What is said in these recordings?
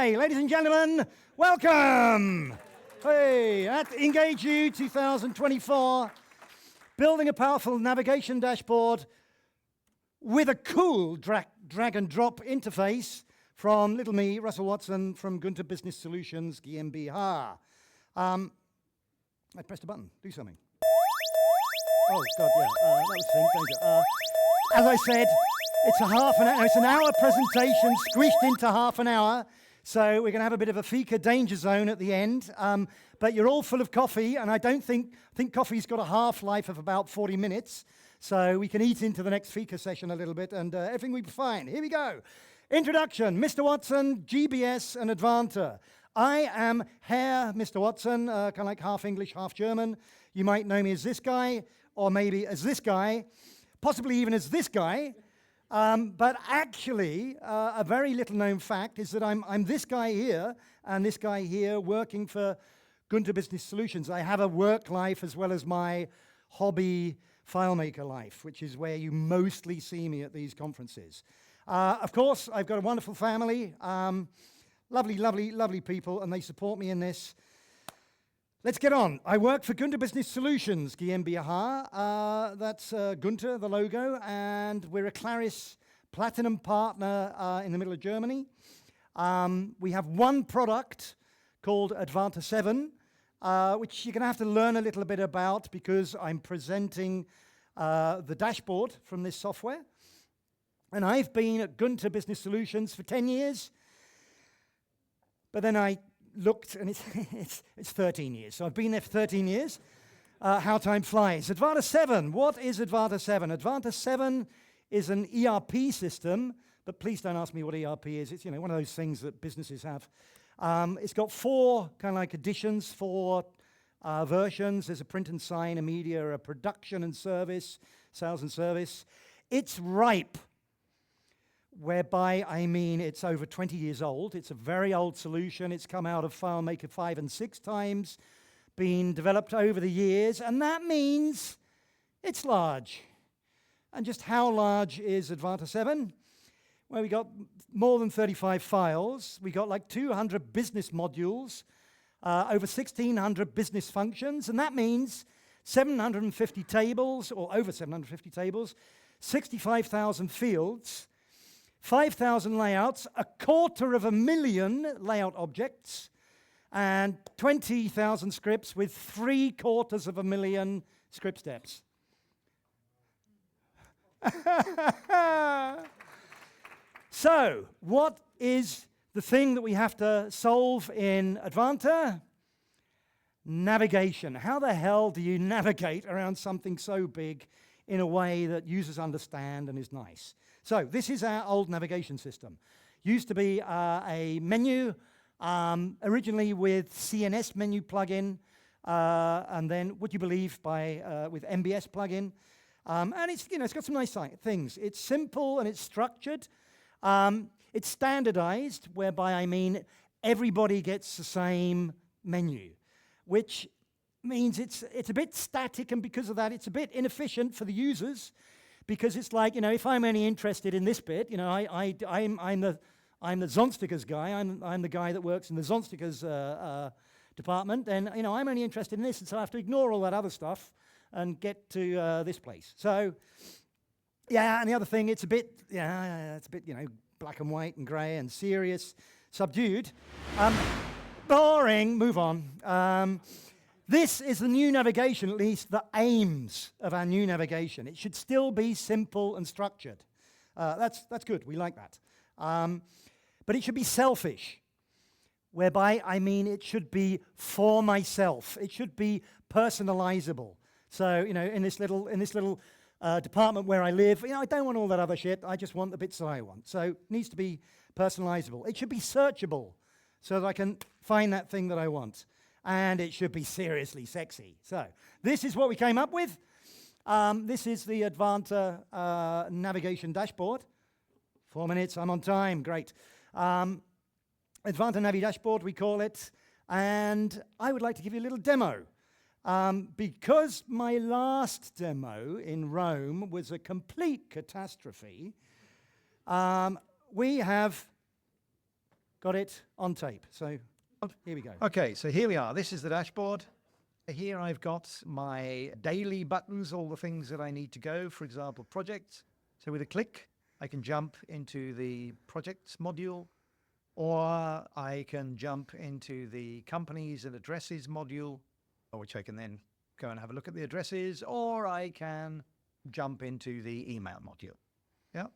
Okay, ladies and gentlemen, welcome. Hey, at Engage You 2024, building a powerful navigation dashboard with a cool drag and drop interface from little me, Russell Watson, from Gunther Business Solutions GmbH. I pressed a button, do something. Oh, God, yeah, that was sync, danger. As I said, it's an hour presentation squished into half an hour. So we're going to have a bit of a fika danger zone at the end. But you're all full of coffee, and I think coffee's got a half-life of about 40 minutes. So we can eat into the next fika session a little bit, and everything will be fine. Here we go. Introduction, Mr. Watson, GBS and Advanta. I am Herr Mr. Watson, kind of like half English, half German. You might know me as this guy, or maybe as this guy, possibly even as this guy. But actually, a very little known fact is that I'm this guy here and this guy here working for Gunther Business Solutions. I have a work life as well as my hobby FileMaker life, which is where you mostly see me at these conferences. Of course, I've got a wonderful family, lovely, lovely, lovely people, and they support me in this. Let's get on. I work for Gunther Business Solutions GmbH. That's Gunther, the logo, and we're a Claris Platinum partner in the middle of Germany. We have one product called Advanta 7, which you're going to have to learn a little bit about because I'm presenting the dashboard from this software. And I've been at Gunther Business Solutions for 10 years, but then I looked, and it's 13 years. So I've been there for 13 years. How time flies. Advanta 7. What is Advanta 7? Advanta 7 is an ERP system, but please don't ask me what ERP is. It's one of those things that businesses have. It's got four kind of like editions, four versions. There's a print and sign, a media, a production and service, sales and service. It's ripe. Whereby I mean it's over 20 years old. It's a very old solution. It's come out of FileMaker 5 and 6 times, been developed over the years, and that means it's large. And just how large is Advanta 7? Well, we got more than 35 files. We got like 200 business modules, over 1,600 business functions, and that means 750 tables, or over 750 tables, 65,000 fields, 5,000 layouts, 250,000 layout objects, and 20,000 scripts with 750,000 script steps. So, what is the thing that we have to solve in Advanta? Navigation. How the hell do you navigate around something so big in a way that users understand and is nice? So this is our old navigation system. Used to be a menu, originally with CNS menu plugin, and then Would You Believe with MBS plugin. And it's got some nice things. It's simple and it's structured. It's standardized, whereby I mean everybody gets the same menu, which means it's a bit static, and because of that, it's a bit inefficient for the users. Because it's like, if I'm only interested in this bit, I'm the Zonstickers guy. I'm the guy that works in the Zonstickers department, and I'm only interested in this, and so I have to ignore all that other stuff and get to this place. So, yeah, and the other thing, it's a bit, black and white and grey and serious, subdued, boring. Move on. This is the new navigation, at least the aims of our new navigation. It should still be simple and structured. That's good, we like that. But it should be selfish, whereby I mean it should be for myself. It should be personalizable. So, in this little department where I live, I don't want all that other shit. I just want the bits that I want. So it needs to be personalizable. It should be searchable so that I can find that thing that I want. And it should be seriously sexy. So this is what we came up with. This is the Advanta navigation dashboard. 4 minutes, I'm on time, great. Advanta Navi dashboard, we call it. And I would like to give you a little demo. Because my last demo in Rome was a complete catastrophe, we have got it on tape. So here we go. Okay, so here we are. This is the dashboard. Here I've got my daily buttons, all the things that I need to go, for example, projects. So with a click, I can jump into the projects module, or I can jump into the companies and addresses module, which I can then go and have a look at the addresses, or I can jump into the email module. Yeah,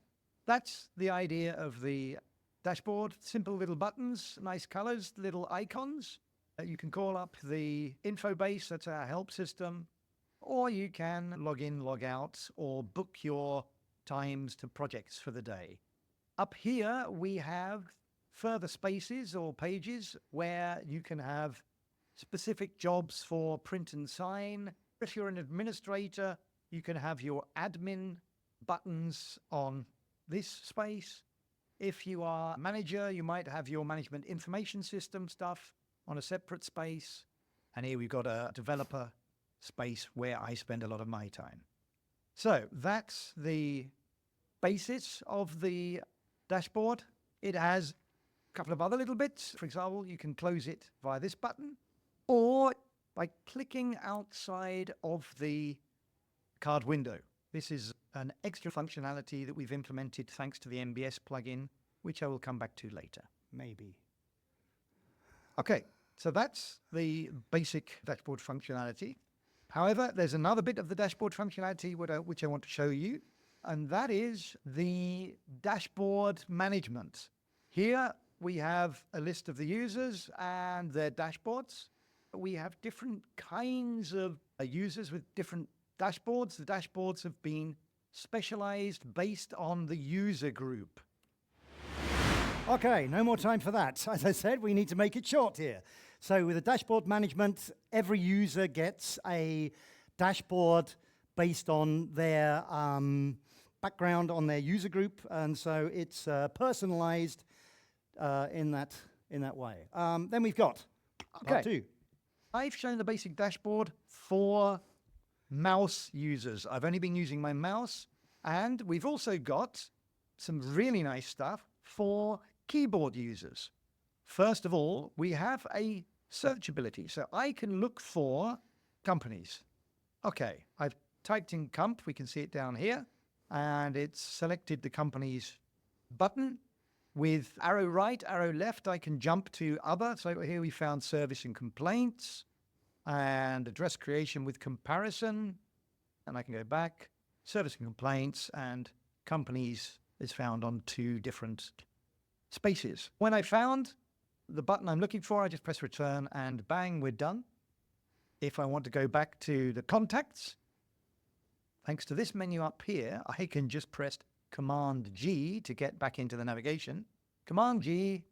that's the idea of the dashboard. Simple little buttons, nice colors, little icons. You can call up the info base, that's our help system, or you can log in, log out, or book your times to projects for the day. Up here, we have further spaces or pages where you can have specific jobs for print and sign. If you're an administrator, you can have your admin buttons on this space. If you are a manager, you might have your management information system stuff on a separate space. And here we've got a developer space where I spend a lot of my time. So that's the basis of the dashboard. It has a couple of other little bits. For example, you can close it via this button or by clicking outside of the card window. This is an extra functionality that we've implemented thanks to the MBS plugin, which I will come back to later. Maybe. Okay, so that's the basic dashboard functionality. However, there's another bit of the dashboard functionality which I want to show you, and that is the dashboard management. Here we have a list of the users and their dashboards. We have different kinds of users with different dashboards. The dashboards have been specialized based on the user group. Okay, no more time for that. As I said, we need to make it short here. So with the dashboard management, every user gets a dashboard based on their background, on their user group, and so it's personalized in that way. Then we've got part two. I've shown the basic dashboard for mouse users. I've only been using my mouse, and we've also got some really nice stuff for keyboard users. First of all, we have a search ability, so I can look for companies. Okay, I've typed in comp, we can see it down here, and it's selected the company's button. With arrow right, arrow left, I can jump to other. So here we found service and complaints and address creation with comparison. And I can go back, service and complaints, and companies is found on two different spaces. When I found the button I'm looking for, I just press return and bang, we're done. If I want to go back to the contacts, thanks to this menu up here, I can just press Command G to get back into the navigation. Command G,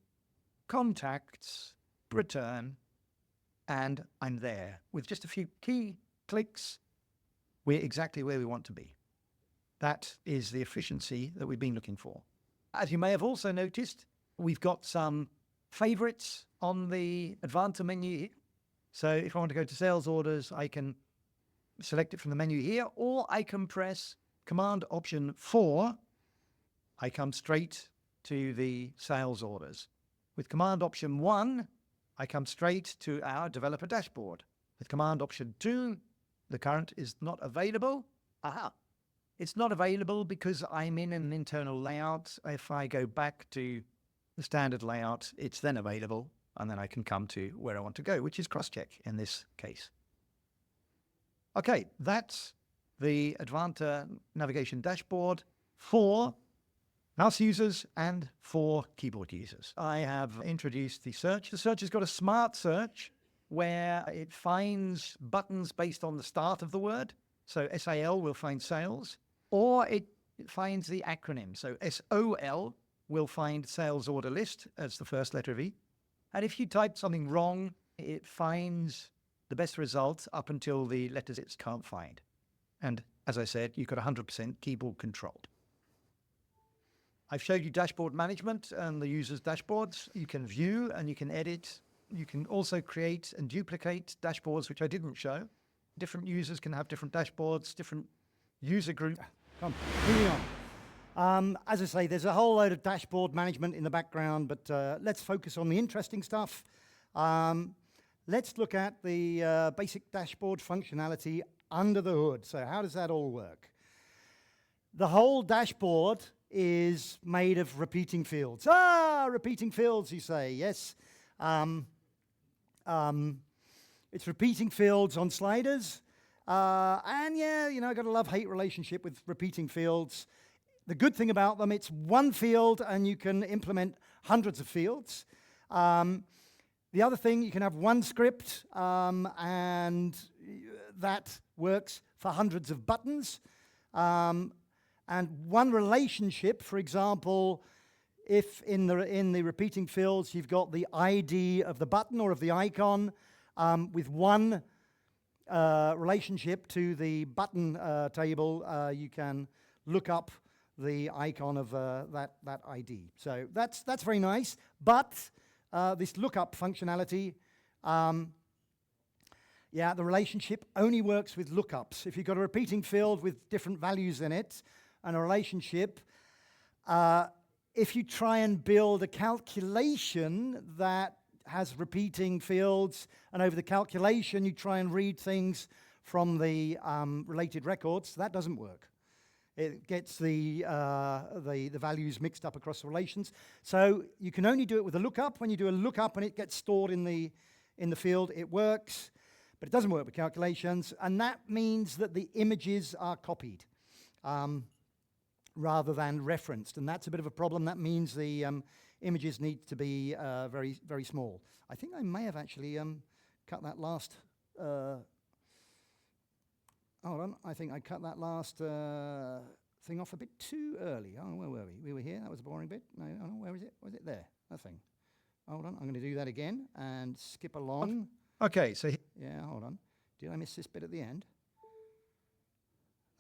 contacts, return, and I'm there. With just a few key clicks, we're exactly where we want to be. That is the efficiency that we've been looking for. As you may have also noticed, we've got some favorites on the Advanced menu here. So if I want to go to sales orders, I can select it from the menu here, or I can press Command Option 4. I come straight to the sales orders. With Command Option 1, I come straight to our developer dashboard. With Command Option 2, the current is not available. Aha! It's not available because I'm in an internal layout. If I go back to the standard layout, it's then available, and then I can come to where I want to go, which is crosscheck in this case. Okay, that's the Advanta navigation dashboard for mouse users and for keyboard users. I have introduced the search. The search has got a smart search where it finds buttons based on the start of the word. So SAL will find sales, or it finds the acronym. So SOL will find sales order list as the first letter of E. And if you type something wrong, it finds the best result up until the letters it can't find. And as I said, you've got 100% keyboard control. I've showed you dashboard management and the user's dashboards. You can view and you can edit. You can also create and duplicate dashboards, which I didn't show. Different users can have different dashboards, different user group. Come, moving on. As I say, there's a whole load of dashboard management in the background, but let's focus on the interesting stuff. Let's look at the basic dashboard functionality under the hood. So how does that all work? The whole dashboard is made of repeating fields. Repeating fields, you say. Yes. It's repeating fields on sliders. And yeah, you know, I've got a love-hate relationship with repeating fields. The good thing about them, it's one field and you can implement hundreds of fields. The other thing, you can have one script and that works for hundreds of buttons. And one relationship, for example, if in the repeating fields you've got the ID of the button or of the icon with one relationship to the button table, you can look up the icon of that ID. So that's very nice. But this lookup functionality, yeah, the relationship only works with lookups. If you've got a repeating field with different values in it and a relationship, if you try and build a calculation that has repeating fields, and over the calculation you try and read things from the related records, that doesn't work. It gets the values mixed up across the relations. So you can only do it with a lookup. When you do a lookup and it gets stored in the field, it works, but it doesn't work with calculations, and that means that the images are copied rather than referenced, and that's a bit of a problem. That means the images need to be very, very small. I think I may have actually cut that last... hold on, I think I cut that last thing off a bit too early. Oh, where were we? We were here, that was a boring bit. No, where is it? Was it there? That thing. Hold on, I'm going to do that again and skip along. Okay, so... Yeah, hold on. Did I miss this bit at the end?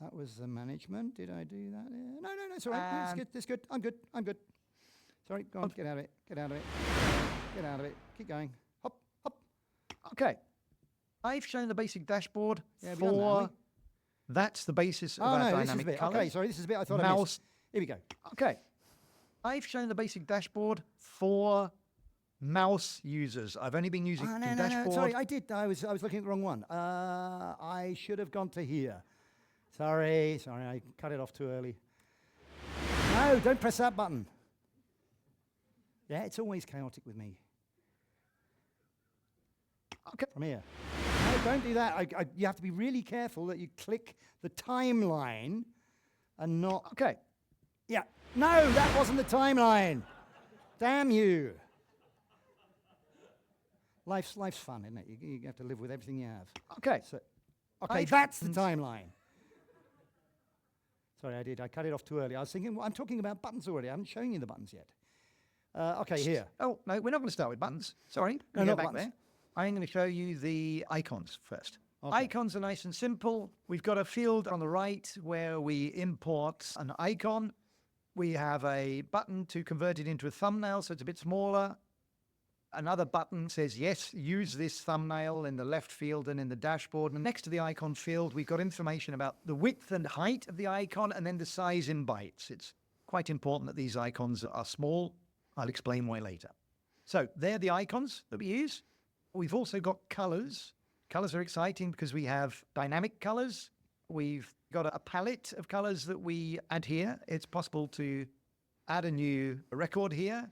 That was the management. Did I do that? No, it's all right. No, it's good. It's good. I'm good. Sorry, go on. Get out of it. Get out of it. Keep going. Hop. Okay. I've shown the basic dashboard Yeah, for... That's the basis of our this is a dynamic bit. colours. Okay, sorry, this is a bit I thought I Mouse. missed. Here we go. Okay. I've shown the basic dashboard for mouse users. I've only been using the dashboard. No, sorry, I did. I was looking at the wrong one. I should have gone to here. Sorry, I cut it off too early. No, don't press that button. Yeah, it's always chaotic with me. Okay. From here. No, don't do that. You have to be really careful that you click the timeline and not... Okay. Yeah. No, that wasn't the timeline. Damn you. Life's fun, isn't it? You have to live with everything you have. Okay. So, okay, that's the timeline. Sorry, I cut it off too early. I was thinking, well, I'm talking about buttons already. I haven't shown you the buttons yet. Okay, here. Oh, no, we're not going to start with buttons. Sorry. No, Go not back buttons. there. I'm going to show you the icons first. Okay. Icons are nice and simple. We've got a field on the right where we import an icon. We have a button to convert it into a thumbnail, so it's a bit smaller. Another button says, yes, use this thumbnail in the left field and in the dashboard. And next to the icon field, we've got information about the width and height of the icon and then the size in bytes. It's quite important that these icons are small. I'll explain why later. So they're the icons that we use. We've also got colors. Colors are exciting because we have dynamic colors. We've got a palette of colors that we add here. It's possible to add a new record here.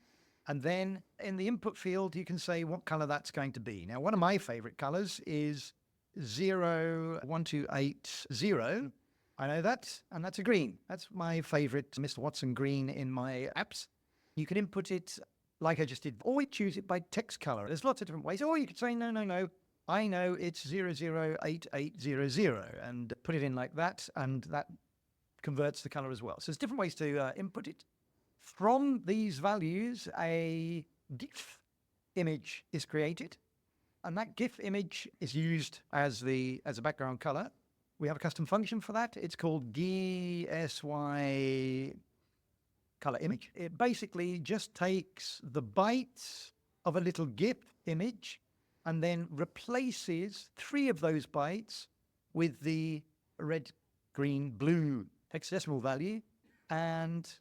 And then in the input field, you can say what color that's going to be. Now, one of my favorite colors is 01280. I know that, and that's a green. That's my favorite Mr. Watson green in my apps. You can input it like I just did, or we choose it by text color. There's lots of different ways. Or you could say, no, I know it's 008800, and put it in like that, and that converts the color as well. So there's different ways to input it. From these values, a GIF image is created, and that GIF image is used as a background color. We have a custom function for that. It's called GSY color image. It basically just takes the bytes of a little GIF image and then replaces 3 of those bytes with the red, green, blue hexadecimal value And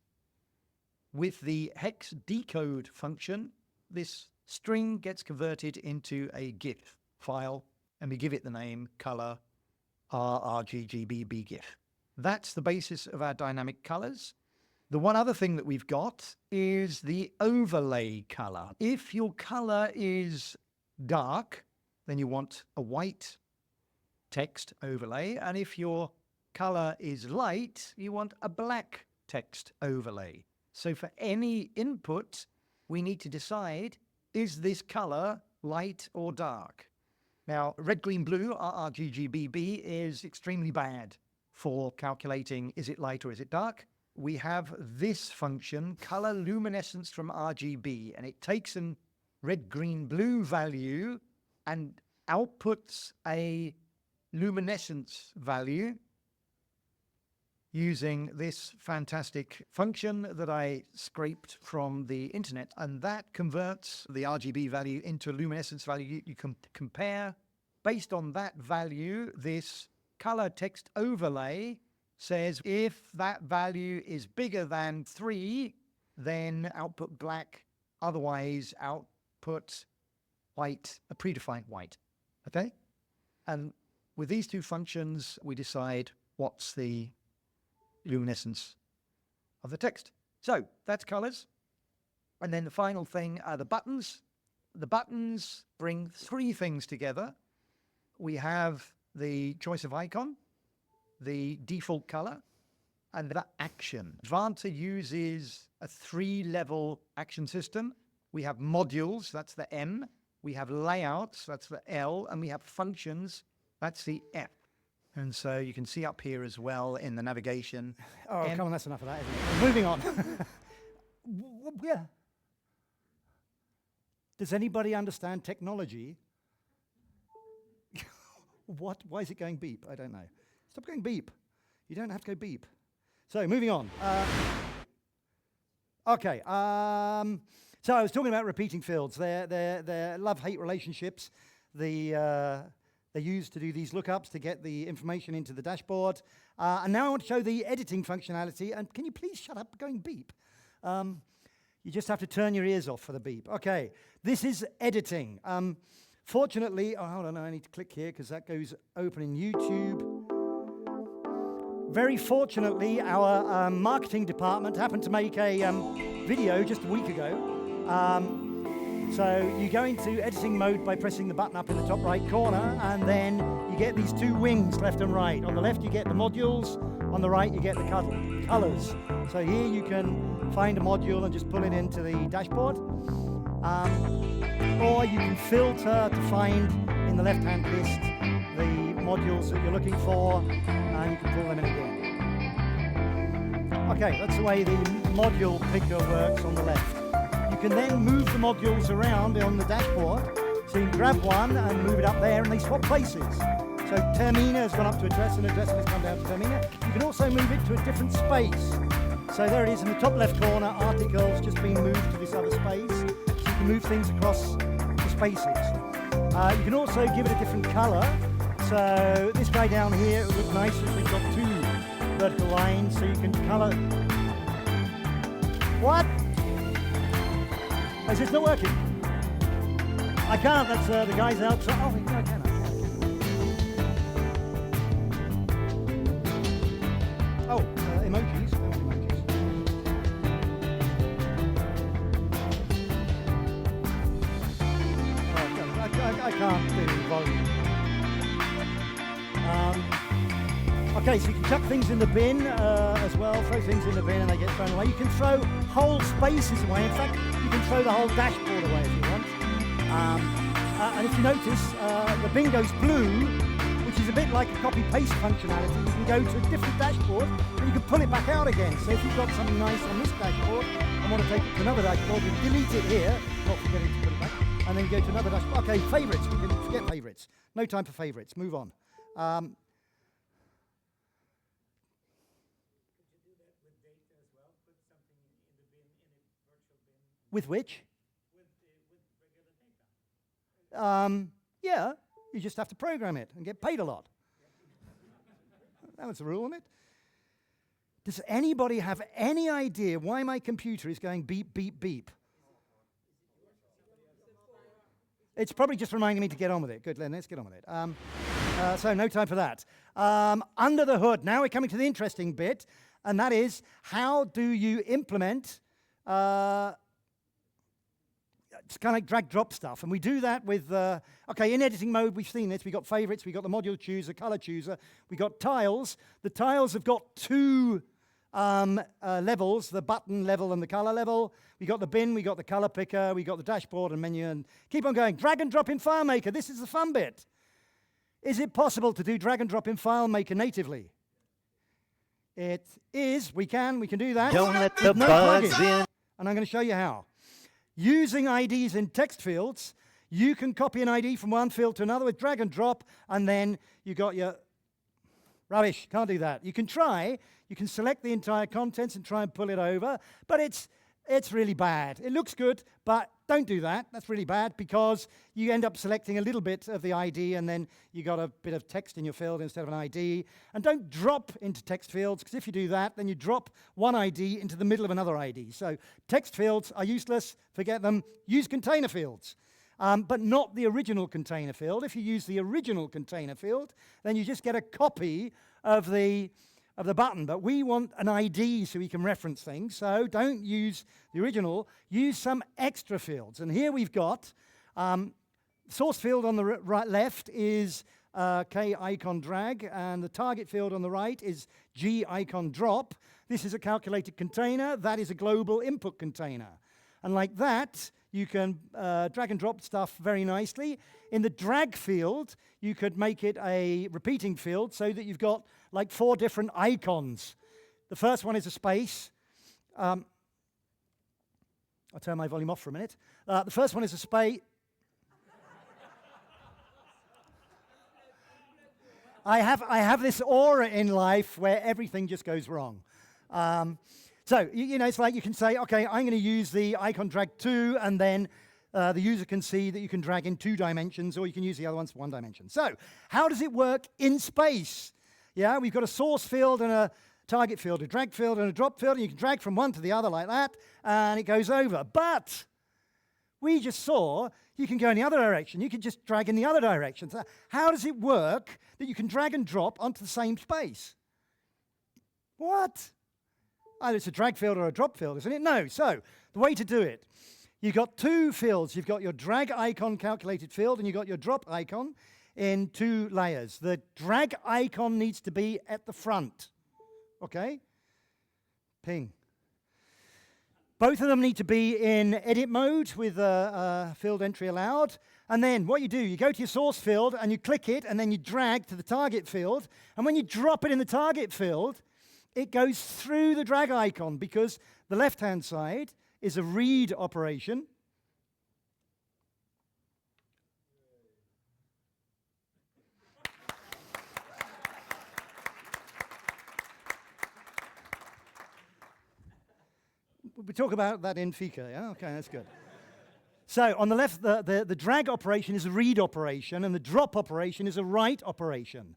with the hex decode function, this string gets converted into a GIF file, and we give it the name color rrggbgif. That's the basis of our dynamic colors. The one other thing that we've got is the overlay color. If your color is dark, then you want a white text overlay. And if your color is light, you want a black text overlay. So for any input, we need to decide, is this color light or dark? Now, red, green, blue, rrggbB is extremely bad for calculating, is it light or is it dark? We have this function, color luminescence from RGB, and it takes a red, green, blue value and outputs a luminescence value using this fantastic function that I scraped from the internet. And that converts the RGB value into a luminescence value. You can compare. Based on that value, this color text overlay says if that value is bigger than 3, then output black, otherwise output white, a predefined white. Okay? And with these two functions, we decide what's the luminescence of the text. So that's colors. And then the final thing are the buttons. The buttons bring 3 things together. We have the choice of icon, the default color, and the action. Advanta uses a 3-level action system. We have modules, that's the M. We have layouts, that's the L. And we have functions, that's the F. And so you can see up here as well in the navigation. Oh, come on, that's enough of that, isn't it? Moving on. Yeah. Does anybody understand technology? What? Why is it going beep? I don't know. Stop going beep. You don't have to go beep. So, moving on. Okay. So I was talking about repeating fields. They're love-hate relationships. They're used to do these lookups to get the information into the dashboard. And now I want to show the editing functionality. And can you please shut up going beep? You just have to turn your ears off for the beep. Okay. This is editing. Fortunately, hold on, I need to click here because that goes open in YouTube. Very fortunately, our marketing department happened to make a video just a week ago. So you go into editing mode by pressing the button up in the top right corner, and then you get these 2 wings left and right. On the left, you get the modules. On the right, you get the colors. So here you can find a module and just pull it into the dashboard. Or you can filter to find in the left-hand list the modules that you're looking for, and you can pull them in again. Okay, that's the way the module picker works on the left. You can then move the modules around on the dashboard, so you can grab one and move it up there, and they swap places. So Termina has gone up to address, and address has come down to Termina. You can also move it to a different space. So there it is in the top left corner, articles just being moved to this other space. So you can move things across the spaces. You can also give it a different color. So this guy down here, it would look nice if we've got 2 vertical lines, so you can color. What? Is this not working? I can't, that's the guy's outside. Oh, no, I can. Oh, emojis. I can't do the volume. Okay, so you can chuck things in the bin as well, throw things in the bin and they get thrown away. You can throw whole spaces away. In fact, you can throw the whole dashboard away if you want. And if you notice, the bin goes blue, which is a bit like a copy-paste functionality. You can go to a different dashboard and you can pull it back out again. So if you've got something nice on this dashboard and want to take it to another dashboard, you delete it here, not forgetting to put it back, and then go to another dashboard. Okay, favorites. We can forget favorites. No time for favorites. Move on. With which? With regular data. Yeah, you just have to program it and get paid a lot. That was the rule, wasn't it? Does anybody have any idea why my computer is going beep, beep, beep? It's probably just reminding me to get on with it. Good, Len, let's get on with it. So no time for that. Under the hood, now we're coming to the interesting bit, and that is, how do you implement it's kind of like drag drop stuff, and we do that with, okay, in editing mode we've seen this, we've got favorites, we've got the module chooser, color chooser, we've got tiles. The tiles have got two levels, the button level and the color level. We got the bin, we got the color picker, we got the dashboard and menu, and keep on going. Drag and drop in FileMaker, this is the fun bit. Is it possible to do drag and drop in FileMaker natively? It is, we can do that. Don't let the No bugs plugin. in. And I'm going to show you how. Using IDs in text fields, you can copy an ID from one field to another with drag and drop, and then you got your rubbish. Can't do that. You can try. You can select the entire contents and try and pull it over, but it's really bad. It looks good, but don't do that. That's really bad because you end up selecting a little bit of the ID and then you got a bit of text in your field instead of an ID. And don't drop into text fields, because if you do that, then you drop one ID into the middle of another ID. So text fields are useless. Forget them. Use container fields, but not the original container field. If you use the original container field, then you just get a copy of the button, but we want an ID so we can reference things, so don't use the original, use some extra fields. And here we've got source field on the right left is K icon drag, and the target field on the right is G icon drop. This is a calculated container, that is a global input container. And like that, you can drag and drop stuff very nicely. In the drag field, you could make it a repeating field so that you've got like 4 different icons. The first one is a space. I'll turn my volume off for a minute. The first one is a space. I have this aura in life where everything just goes wrong. So, you know, it's like you can say, okay, I'm going to use the icon drag 2, and then the user can see that you can drag in 2 dimensions, or you can use the other ones for 1 dimension. So, how does it work in space? Yeah, we've got a source field and a target field, a drag field and a drop field, and you can drag from one to the other like that, and it goes over. But we just saw you can go in the other direction. You can just drag in the other direction. So how does it work that you can drag and drop onto the same space? What? Either it's a drag field or a drop field, isn't it? No. So the way to do it, you've got 2 fields. You've got your drag icon calculated field, and you've got your drop icon in 2 layers. The drag icon needs to be at the front. Okay? Ping. Both of them need to be in edit mode with field entry allowed. And then what you do, you go to your source field and you click it, and then you drag to the target field. And when you drop it in the target field, it goes through the drag icon, because the left-hand side is a read operation. We talk about that in Fika, yeah? Okay, that's good. So on the left, the drag operation is a read operation, and the drop operation is a write operation.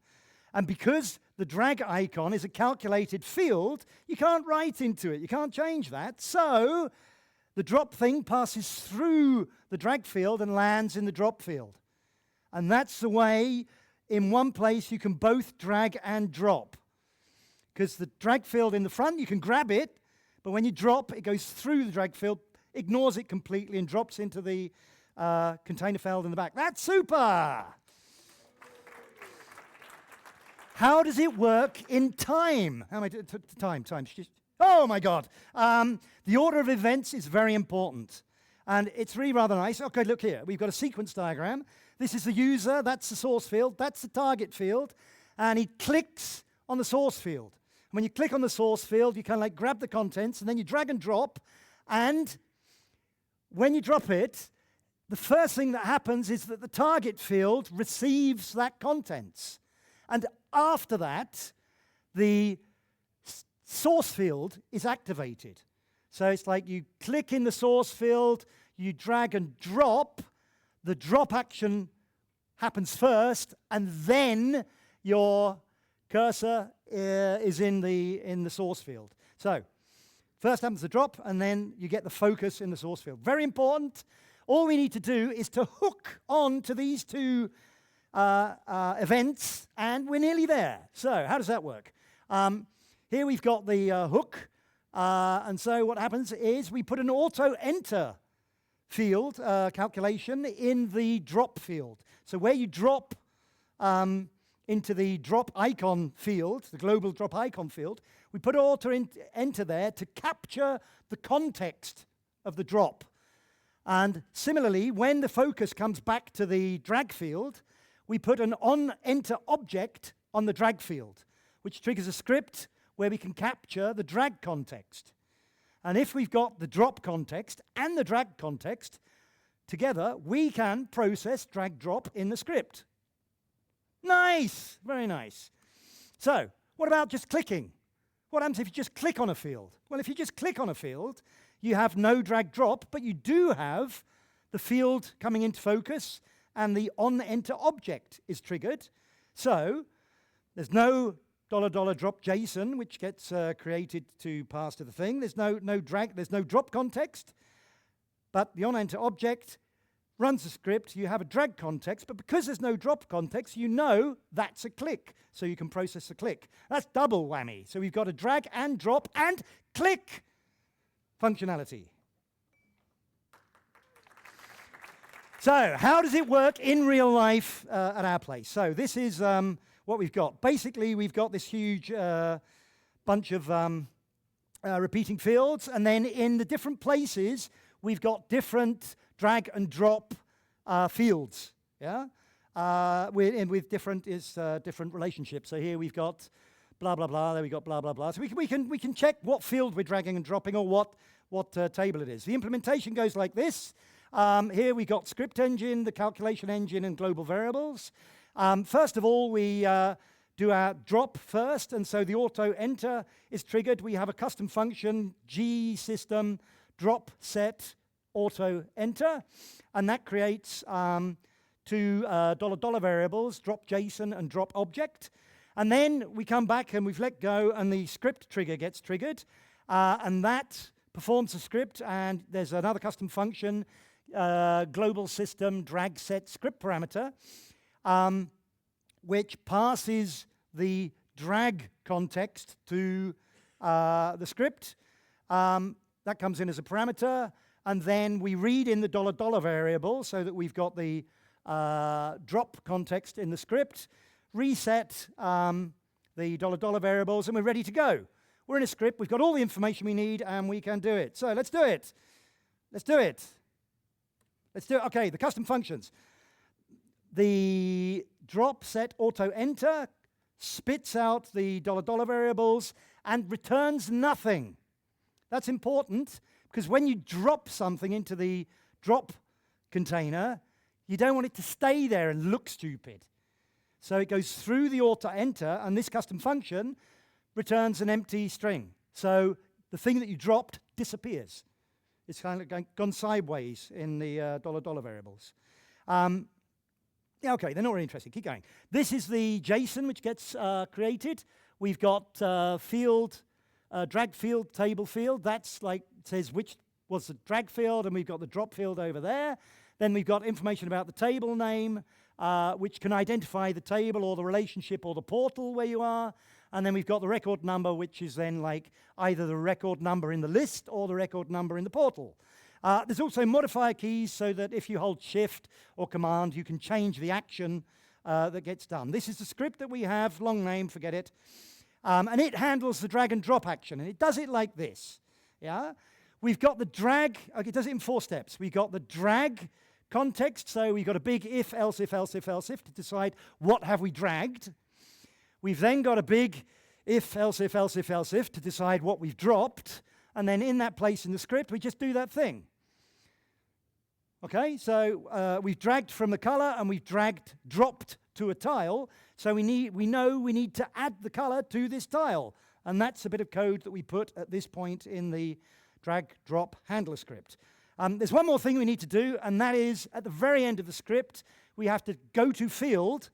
And because the drag icon is a calculated field, you can't write into it. You can't change that. So the drop thing passes through the drag field and lands in the drop field. And that's the way, in one place, you can both drag and drop. Because the drag field in the front, you can grab it, but when you drop, it goes through the drag field, ignores it completely, and drops into the container field in the back. That's super! How does it work in time? How am I time? Oh my God! The order of events is very important, and it's really rather nice. Okay, look here. We've got a sequence diagram. This is the user. That's the source field. That's the target field, and he clicks on the source field. When you click on the source field, you kind of like grab the contents, and then you drag and drop, and when you drop it, the first thing that happens is that the target field receives that contents. And after that, the source field is activated. So it's like you click in the source field, you drag and drop, the drop action happens first, and then your cursor is in the source field. So first happens the drop, and then you get the focus in the source field. Very important. All we need to do is to hook on to these two events, and we're nearly there. So how does that work? Here we've got the hook, and so what happens is we put an auto-enter field calculation in the drop field. So where you drop into the drop icon field, the global drop icon field, we put auto-enter there to capture the context of the drop. And similarly, when the focus comes back to the drag field, we put an on-enter object on the drag field, which triggers a script where we can capture the drag context. And if we've got the drop context and the drag context together, we can process drag drop in the script. Nice, very nice. So, what about just clicking? What happens if you just click on a field? Well, if you just click on a field, you have no drag drop, but you do have the field coming into focus, and the on-enter object is triggered. So there's no $drop JSON, which gets created to pass to the thing. There's no drag, there's no drop context, but the on-enter object runs the script. You have a drag context, but because there's no drop context, you know that's a click, so you can process the click. That's double whammy. So we've got a drag and drop and click functionality. So how does it work in real life at our place? So this is what we've got. Basically, we've got this huge bunch of repeating fields, and then in the different places, we've got different drag and drop fields. Yeah, with different relationships. So here we've got blah blah blah. There we got blah blah blah. So we can check what field we're dragging and dropping, or what table it is. The implementation goes like this. Here we got script engine, the calculation engine, and global variables. First of all, we do our drop first, and so the auto enter is triggered. We have a custom function, G system drop set auto enter, and that creates two $$ variables, drop JSON and drop object. And then we come back and we've let go, and the script trigger gets triggered, and that performs the script. And there's another custom function, global system drag set script parameter, which passes the drag context to the script. That comes in as a parameter, and then we read in the $$ variable so that we've got the drop context in the script, reset the $$ variables, and we're ready to go. We're in a script, we've got all the information we need, and we can do it. So let's do it. Let's do it. Let's do it. Okay, the custom functions. The drop set auto enter spits out the $$ variables and returns nothing. That's important, because when you drop something into the drop container, you don't want it to stay there and look stupid. So it goes through the auto enter, and this custom function returns an empty string. So the thing that you dropped disappears. It's kind of gone sideways in the $$ variables. Yeah, okay, they're not really interesting. Keep going. This is the JSON which gets created. We've got field, drag field, table field. That's like, says which was the drag field, and we've got the drop field over there. Then we've got information about the table name, which can identify the table or the relationship or the portal where you are. And then we've got the record number, which is then like either the record number in the list or the record number in the portal. There's also modifier keys, so that if you hold Shift or Command, you can change the action that gets done. This is the script that we have, long name, forget it. And it handles the drag and drop action, and it does it like this. Yeah, we've got the drag, okay, it does it in 4 steps. We've got the drag context, so we've got a big if, else, if, else, if, else, if to decide what have we dragged. We've then got a big if, else, if, else, if, else, if to decide what we've dropped, and then in that place in the script, we just do that thing. Okay, so we've dragged from the color, and we've dropped to a tile, so we know we need to add the color to this tile, and that's a bit of code that we put at this point in the drag drop handler script. There's one more thing we need to do, and that is at the very end of the script, we have to go to field,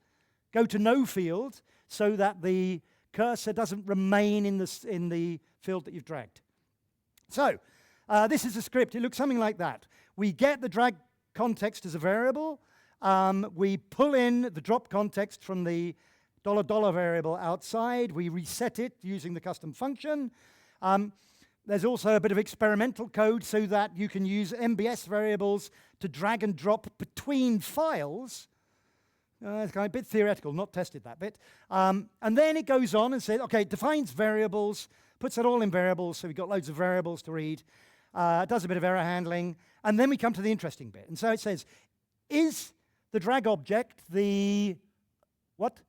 go to no field, so that the cursor doesn't remain in the field that you've dragged. So this is a script. It looks something like that. We get the drag context as a variable. We pull in the drop context from the $$ variable outside. We reset it using the custom function. There's also a bit of experimental code so that you can use MBS variables to drag and drop between files. It's kind of a bit theoretical, not tested that bit. And then it goes on and says, okay, it defines variables, puts it all in variables, so we've got loads of variables to read, does a bit of error handling, and then we come to the interesting bit. And so it says, is the drag object the what?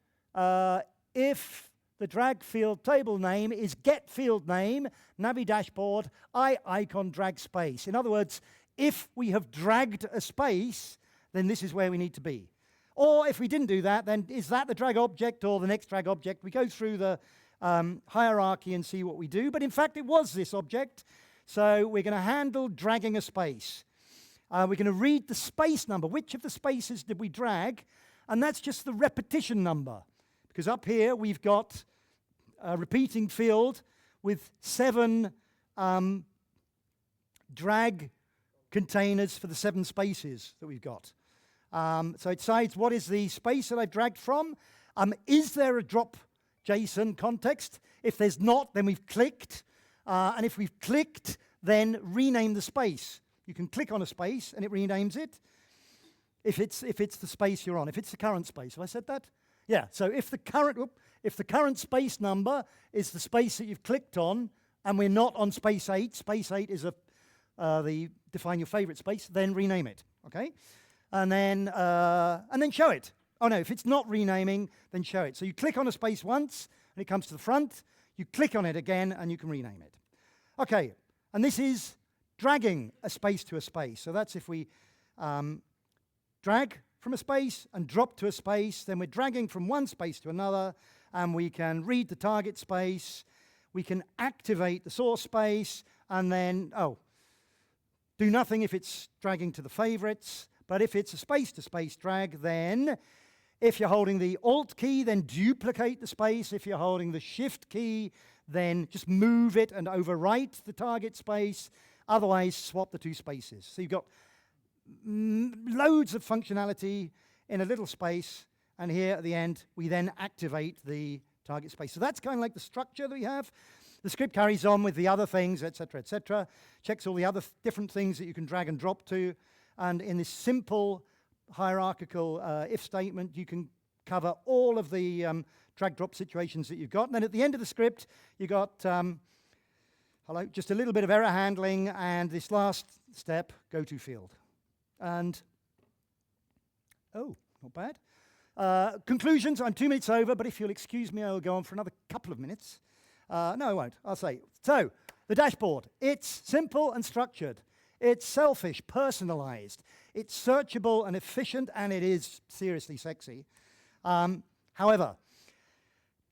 If the drag field table name is get field name, Navi dashboard, icon drag space. In other words, if we have dragged a space, then this is where we need to be. Or if we didn't do that, then is that the drag object or the next drag object? We go through the hierarchy and see what we do. But in fact, it was this object. So we're going to handle dragging a space. We're going to read the space number. Which of the spaces did we drag? And that's just the repetition number. Because up here, we've got a repeating field with 7 drag containers for the 7 spaces that we've got. So it decides what is the space that I've dragged from. Is there a drop JSON context? If there's not, then we've clicked. And if we've clicked, then rename the space. You can click on a space, and it renames it. If it's the space you're on, if it's the current space. Have I said that? Yeah, so if the current space number is the space that you've clicked on, and we're not on space 8 is the define your favorite space, then rename it, okay? And then show it. Oh no, if it's not renaming, then show it. So you click on a space once, and it comes to the front, you click on it again, and you can rename it. Okay, and this is dragging a space to a space. So that's if we drag from a space and drop to a space, then we're dragging from one space to another, and we can read the target space, we can activate the source space, and then, do nothing if it's dragging to the favorites, but if it's a space-to-space drag, then if you're holding the Alt key, then duplicate the space. If you're holding the Shift key, then just move it and overwrite the target space. Otherwise, swap the 2 spaces. So you've got loads of functionality in a little space, and here at the end we then activate the target space. So that's kind of like the structure that we have. The script carries on with the other things, etc., checks all the other different things that you can drag and drop to, and in this simple hierarchical if statement you can cover all of the drag drop situations that you've got. And then at the end of the script you've got just a little bit of error handling, and this last step, go to field. And, not bad. Conclusions, I'm 2 minutes over, but if you'll excuse me, I'll go on for another couple of minutes. No, I won't. I'll say. So, the dashboard. It's simple and structured. It's selfish, personalized. It's searchable and efficient, and it is seriously sexy. However,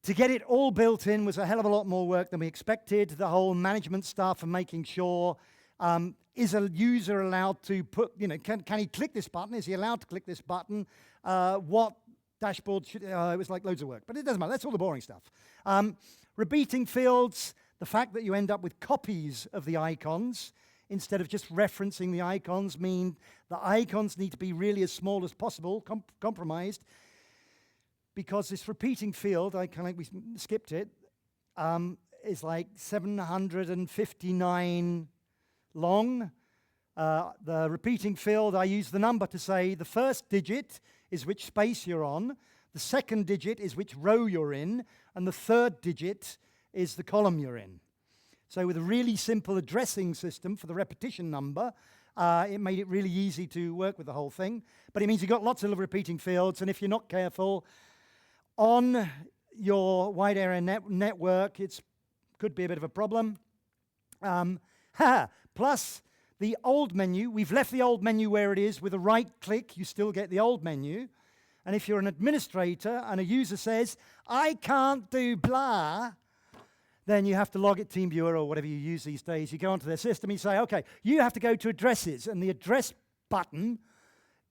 to get it all built in was a hell of a lot more work than we expected. The whole management stuff and making sure, is a user allowed to put, can he click this button? Is he allowed to click this button? What dashboard should, it was like loads of work, but it doesn't matter. That's all the boring stuff. Repeating fields, the fact that you end up with copies of the icons instead of just referencing the icons mean the icons need to be really as small as possible, compromised, because this repeating field, we skipped it, is like 759 long. The repeating field, I use the number to say the first digit is which space you're on, the second digit is which row you're in, and the third digit is the column you're in. So with a really simple addressing system for the repetition number, it made it really easy to work with the whole thing. But it means you've got lots of repeating fields, and if you're not careful, on your wide area network, it could be a bit of a problem. Plus, the old menu, we've left the old menu where it is. With a right click, you still get the old menu. And if you're an administrator and a user says, I can't do blah, then you have to log it TeamViewer or whatever you use these days. You go onto their system and you say, okay, you have to go to addresses, and the address button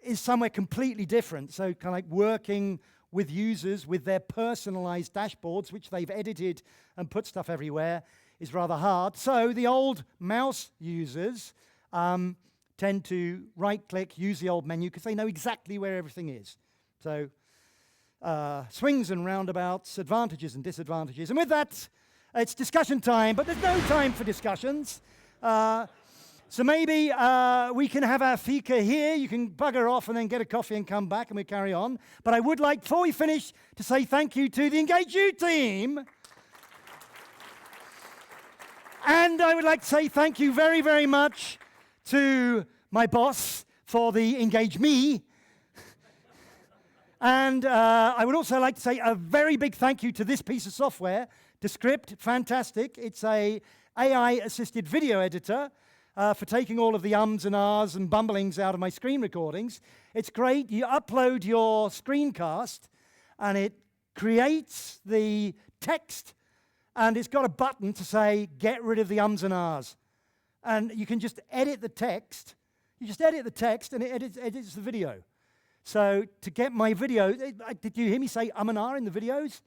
is somewhere completely different. So kind of like working with users with their personalized dashboards, which they've edited and put stuff everywhere, is rather hard. So the old mouse users tend to right-click, use the old menu, because they know exactly where everything is. So swings and roundabouts, advantages and disadvantages. And with that, it's discussion time, but there's no time for discussions. So maybe we can have our fika here. You can bugger off and then get a coffee and come back and we carry on. But I would like, before we finish, to say thank you to the Engage You team. And I would like to say thank you very, very much to my boss for the Engage Me. And I would also like to say a very big thank you to this piece of software, Descript, fantastic. It's a AI-assisted video editor for taking all of the ums and ahs and bumblings out of my screen recordings. It's great. You upload your screencast, and it creates the text, and it's got a button to say, get rid of the ums and ahs. And you can just edit the text. You just edit the text, and it edits the video. So to get my video, did you hear me say and ah in the videos?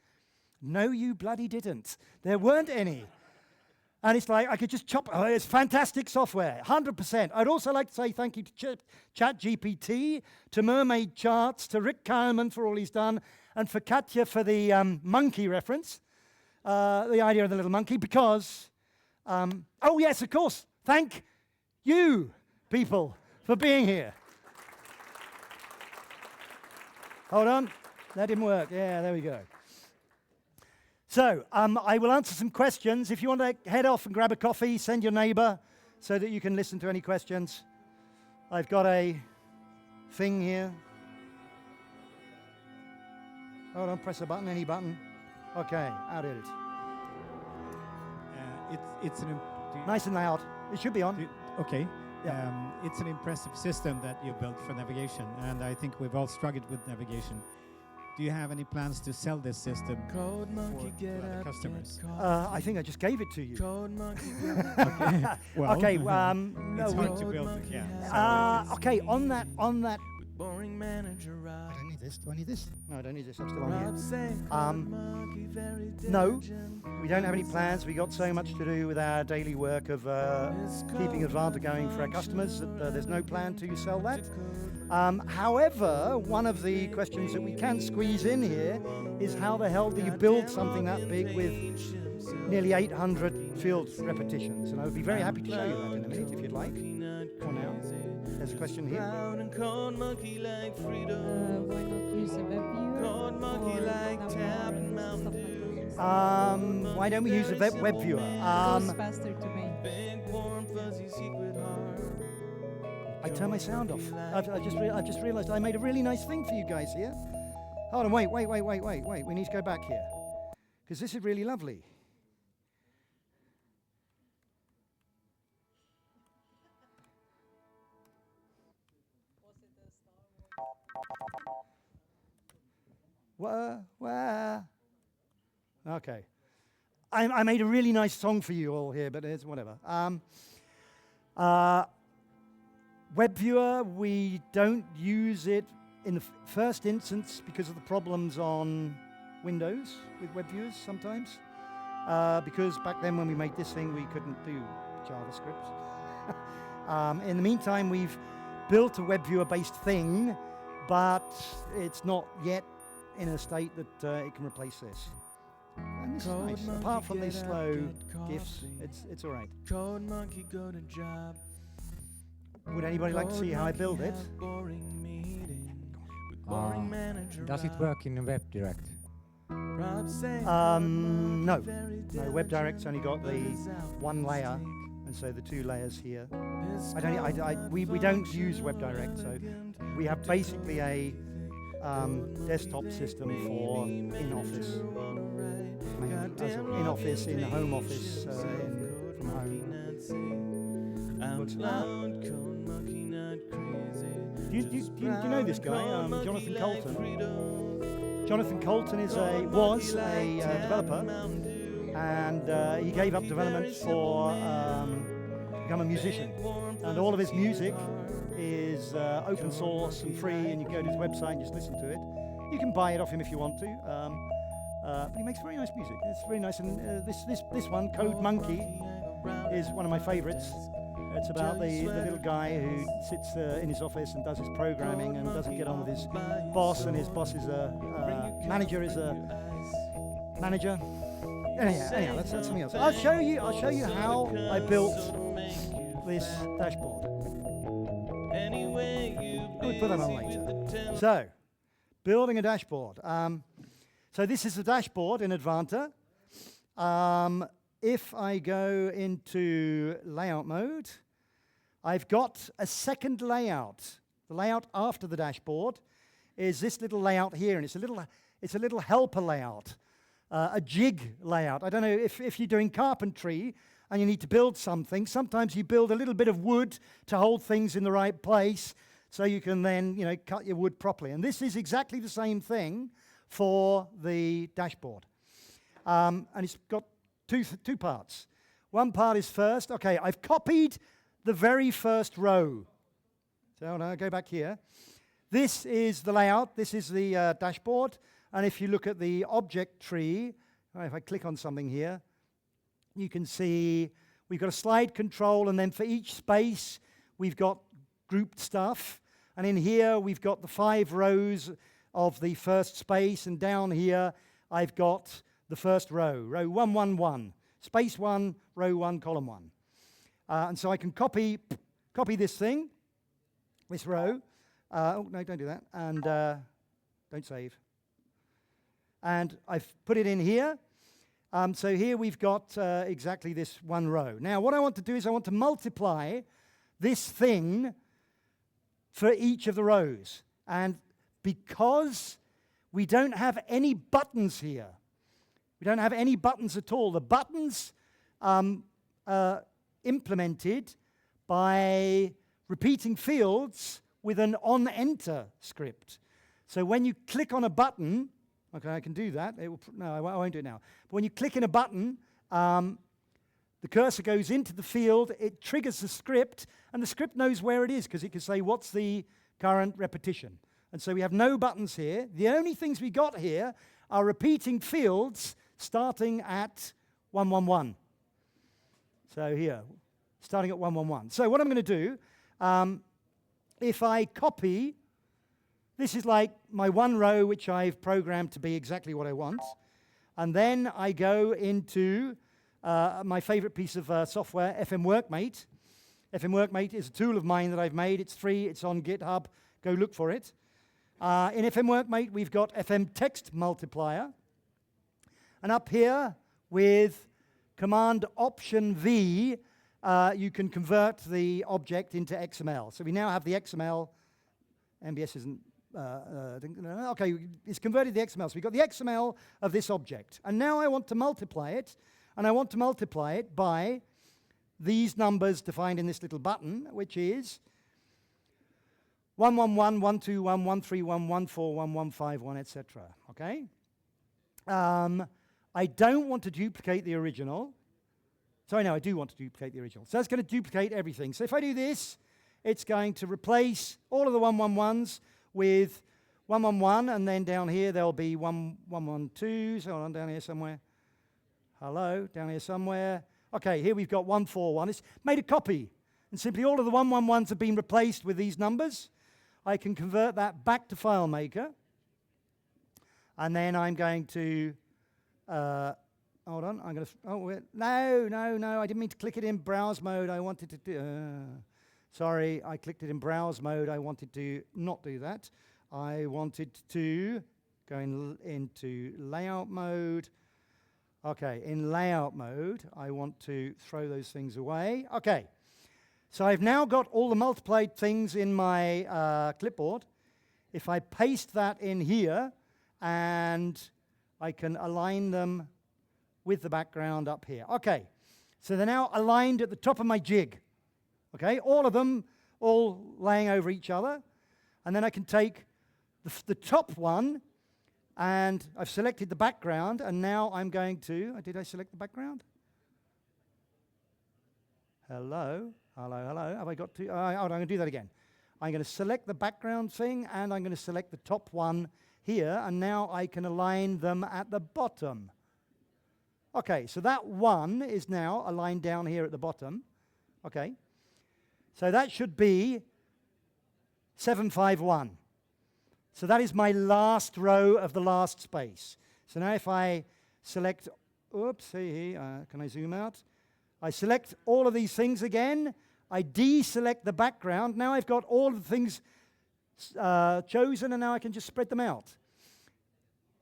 No, you bloody didn't. There weren't any. And it's like, I could just chop, it's fantastic software, 100%. I'd also like to say thank you to ChatGPT, to Mermaid Charts, to Rick Kallman for all he's done, and for Katya for the monkey reference, the idea of the little monkey, because, oh yes, of course, thank you, people, for being here. Hold on, that didn't work. Yeah, there we go. So, I will answer some questions. If you want to head off and grab a coffee, send your neighbor so that you can listen to any questions. I've got a thing here. Hold on, press a button, any button. Okay, I did it. It's an nice and loud. It should be on. Okay. Yeah. It's an impressive system that you built for navigation, and I think we've all struggled with navigation. Do you have any plans to sell this system for other customers? I think I just gave it to you. Okay. Well, Okay. it's hard to build it. Yeah. Okay. On that. I don't need this. Do I need this? No, I don't need this. I'm still on here. No, we don't have any plans. We got so much to do with our daily work of keeping Advanta going for our customers that there's no plan to sell that. However, one of the questions that we can squeeze in here is how the hell do you build something that big with nearly 800 field repetitions? And I would be very happy to show you that in a minute if you'd like. Or now. There's a question here. Why not use a web viewer? Why don't we use a web viewer? Goes faster to me. I turned my sound off. I've just realized I made a really nice thing for you guys here. Hold on, wait. We need to go back here. Because this is really lovely. Where? Okay. I made a really nice song for you all here, but it's whatever. Web viewer, we don't use it in the first instance because of the problems on Windows with web viewers sometimes. Because back then when we made this thing, we couldn't do JavaScript. In the meantime, we've built a web viewer-based thing, but it's not yet in a state that it can replace this. And this is nice. Apart from these slow GIFs, it's all right. Would anybody like to see how I build it? Does it work in WebDirect? No. WebDirect's only got the one layer, and so the two layers here. We don't use WebDirect, so we have basically a desktop system for in-office. In-office, in the home office, from home. Do you know this guy, Jonathan Colton? Jonathan Colton was a developer, and he gave up development for become a musician. And all of his music is open source and free, and you go to his website and just listen to it. You can buy it off him if you want to. But he makes very nice music. It's very nice. And this one, Code Monkey, is one of my favorites. It's about the little guy who sits in his office and does his programming and doesn't get on with his boss, and his boss is a manager. Anyhow, that's something else. I'll show you how I built this dashboard. We'll put that on later. So, building a dashboard. So this is the dashboard in Advanta. If I go into layout mode, I've got a second layout. The layout after the dashboard is this little layout here, and it's a little helper layout, a jig layout. I don't know if you're doing carpentry and you need to build something. Sometimes you build a little bit of wood to hold things in the right place, so you can then cut your wood properly. And this is exactly the same thing for the dashboard, and it's got two parts. One part is first. Okay, I've copied the very first row. So now I go back here. This is the layout. This is the dashboard. And if you look at the object tree, if I click on something here, you can see we've got a slide control, and then for each space, we've got grouped stuff. And in here, we've got the 5 rows of the first space, and down here, I've got the first row 111, space 1, row 1, column 1. And so I can copy this thing, this row. Oh, no, don't do that. And don't save. And I've put it in here. So here we've got exactly this one row. Now, what I want to do is I want to multiply this thing for each of the rows. And because we don't have any buttons here, we don't have any buttons at all. The buttons implemented by repeating fields with an on-enter script. So when you click on a button, okay, I can do that. I won't do it now. But when you click in a button, the cursor goes into the field, it triggers the script, and the script knows where it is because it can say, what's the current repetition? And so we have no buttons here. The only things we got here are repeating fields starting at 111. So here, starting at 111. So what I'm going to do, if I copy, this is like my one row which I've programmed to be exactly what I want. And then I go into my favorite piece of software, FM Workmate. FM Workmate is a tool of mine that I've made. It's free. It's on GitHub. Go look for it. In FM Workmate, we've got FM Text Multiplier. And up here, with Command Option V, you can convert the object into XML. So we now have the XML. MBS isn't... okay, it's converted the XML. So we've got the XML of this object. And now I want to multiply it. And I want to multiply it by these numbers defined in this little button, which is 111, 121, 131, 141, 151, etc. Okay? I don't want to duplicate the original. Sorry, no, I do want to duplicate the original. So it's going to duplicate everything. So if I do this, it's going to replace all of the 111s with 111, and then down here there'll be 112. So hold on, down here somewhere. Hello, down here somewhere. Okay, here we've got 141. It's made a copy. And simply all of the 111s have been replaced with these numbers. I can convert that back to FileMaker. And then I'm going to... hold on, I'm going to... No, I didn't mean to click it in browse mode. I wanted to do... sorry, I clicked it in browse mode. I wanted to not do that. I wanted to go into layout mode. Okay, in layout mode, I want to throw those things away. Okay, so I've now got all the multiplied things in my clipboard. If I paste that in here, and I can align them with the background up here. Okay, so they're now aligned at the top of my jig. Okay, all of them all laying over each other. And then I can take the top one, and I've selected the background, and now I'm going to... did I select the background? Hello? Have I got to... hold on, I'm going to do that again. I'm going to select the background thing, and I'm going to select the top one here, and now I can align them at the bottom. Okay, so that one is now aligned down here at the bottom. Okay, so that should be 751. So that is my last row of the last space. So now if I select, oops, can I zoom out? I select all of these things again. I deselect the background. Now I've got all of the things chosen, and now I can just spread them out.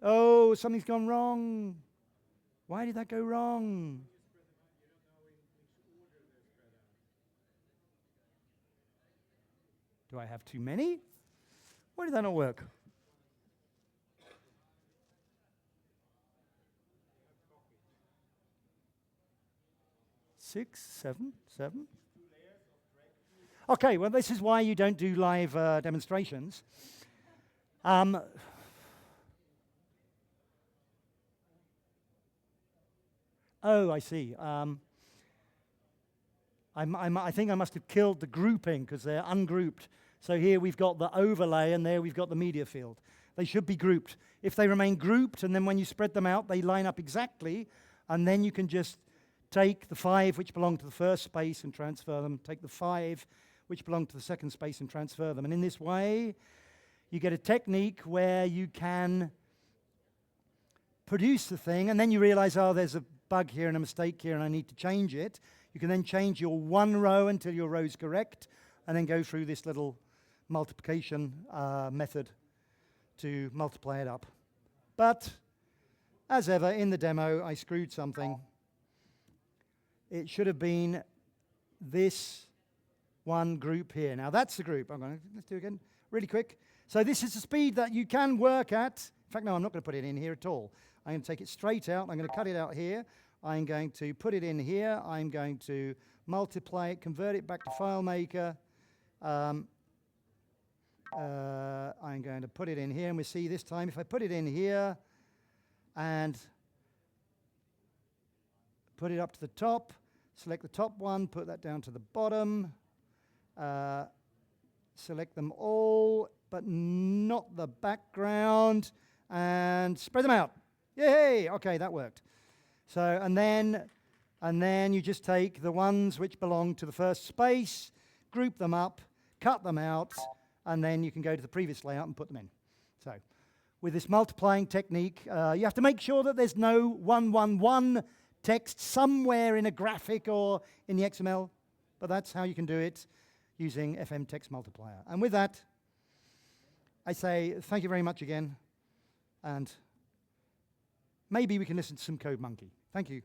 Oh, something's gone wrong. Why did that go wrong? Do I have too many? Why did that not work? Six, seven. Okay, well, this is why you don't do live demonstrations. Oh, I see. I think I must have killed the grouping because they're ungrouped. So here we've got the overlay, and there we've got the media field. They should be grouped. If they remain grouped, and then when you spread them out, they line up exactly, and then you can just take the 5 which belong to the first space and transfer them, take the 5 which belong to the second space and transfer them. And in this way, you get a technique where you can produce the thing, and then you realize, oh, there's a bug here and a mistake here, and I need to change it. You can then change your one row until your row's correct, and then go through this little multiplication method to multiply it up. But, as ever, in the demo, I screwed something. It should have been this one group here. Now, that's the group. Let's do it again, really quick. So this is the speed that you can work at. In fact, no, I'm not going to put it in here at all. I'm going to take it straight out. I'm going to cut it out here. I'm going to put it in here. I'm going to multiply it, convert it back to FileMaker. I'm going to put it in here, and we see this time if I put it in here and put it up to the top, select the top one, put that down to the bottom, select them all, but not the background, and spread them out. Yay! Okay, that worked. So, and then you just take the ones which belong to the first space, group them up, cut them out, and then you can go to the previous layout and put them in. So, with this multiplying technique, you have to make sure that there's no 111 text somewhere in a graphic or in the XML, but that's how you can do it using FM Text Multiplier. And with that, I say thank you very much again, and maybe we can listen to some Code Monkey. Thank you.